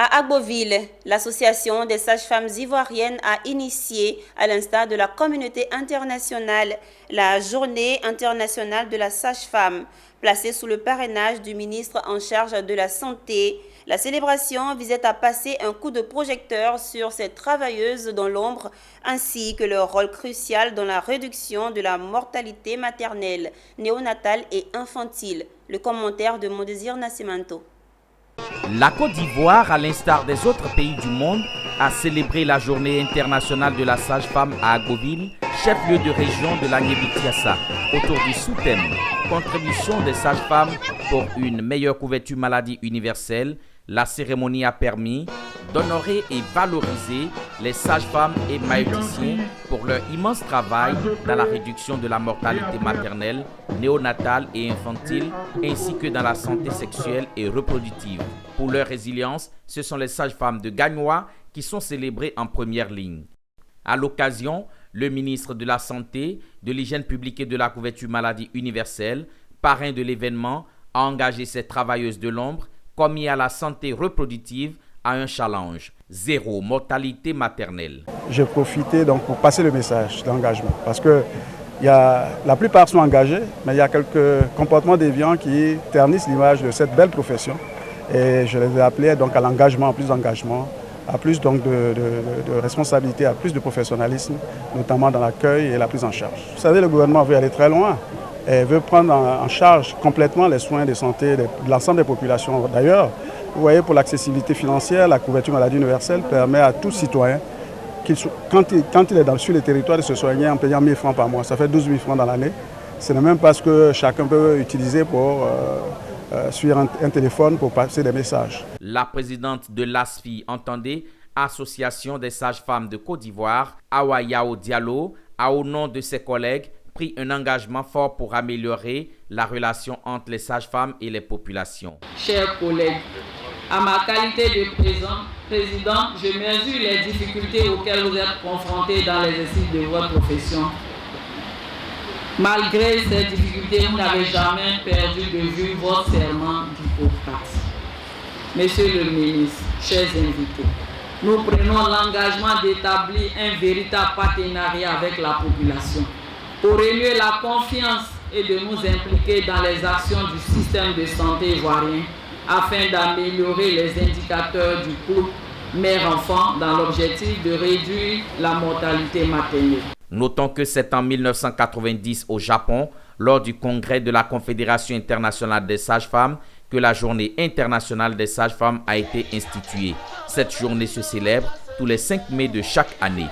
À Agboville, l'association des sages-femmes ivoiriennes a initié, à l'instar de la communauté internationale, la journée internationale de la sage-femme, placée sous le parrainage du ministre en charge de la Santé. La célébration visait à passer un coup de projecteur sur ces travailleuses dans l'ombre, ainsi que leur rôle crucial dans la réduction de la mortalité maternelle, néonatale et infantile. Le commentaire de Mondésir Nascimento. La Côte d'Ivoire, à l'instar des autres pays du monde, a célébré la journée internationale de la sage-femme à Agboville, chef-lieu de région de l'Agnébitiassa, autour du sous-thème « Contribution des sages-femmes pour une meilleure couverture maladie universelle ». La cérémonie a permis d'honorer et valoriser les sages-femmes et maïeuticiens pour leur immense travail dans la réduction de la mortalité maternelle, néonatale et infantile, ainsi que dans la santé sexuelle et reproductive. Pour leur résilience, ce sont les sages-femmes de Gagnoa qui sont célébrées en première ligne. À l'occasion, le ministre de la Santé, de l'Hygiène publique et de la couverture maladie universelle, parrain de l'événement, a engagé ces travailleuses de l'ombre commis à la santé reproductive à un challenge, zéro mortalité maternelle. J'ai profité donc pour passer le message d'engagement parce que la plupart sont engagés, mais il y a quelques comportements déviants qui ternissent l'image de cette belle profession et je les ai appelés donc à l'engagement, à plus d'engagement, à plus donc de responsabilité, à plus de professionnalisme, notamment dans l'accueil et la prise en charge. Vous savez, le gouvernement veut aller très loin. Elle veut prendre en charge complètement les soins de santé de l'ensemble des populations. D'ailleurs, vous voyez, pour l'accessibilité financière, la couverture maladie universelle permet à tout citoyen, quand il est sur le territoire, de se soigner en payant 1 000 francs par mois. Ça fait 12 000 francs dans l'année. Ce n'est même pas ce que chacun peut utiliser pour suivre un téléphone pour passer des messages. La présidente de l'ASFI, entendez, Association des sages-femmes de Côte d'Ivoire, Awa Yao Diallo, a au nom de ses collègues pris un engagement fort pour améliorer la relation entre les sages-femmes et les populations. Chers collègues, à ma qualité de président, je mesure les difficultés auxquelles vous êtes confrontés dans l'exercice de votre profession. Malgré ces difficultés, vous n'avez jamais perdu de vue votre serment d'Hippocrate. Monsieur le ministre, chers invités, nous prenons l'engagement d'établir un véritable partenariat avec la population pour renouer la confiance et de nous impliquer dans les actions du système de santé ivoirien afin d'améliorer les indicateurs du couple mère-enfant dans l'objectif de réduire la mortalité maternelle. Notons que c'est en 1990 au Japon, lors du congrès de la Confédération internationale des sages-femmes, que la journée internationale des sages-femmes a été instituée. Cette journée se célèbre tous les 5 mai de chaque année.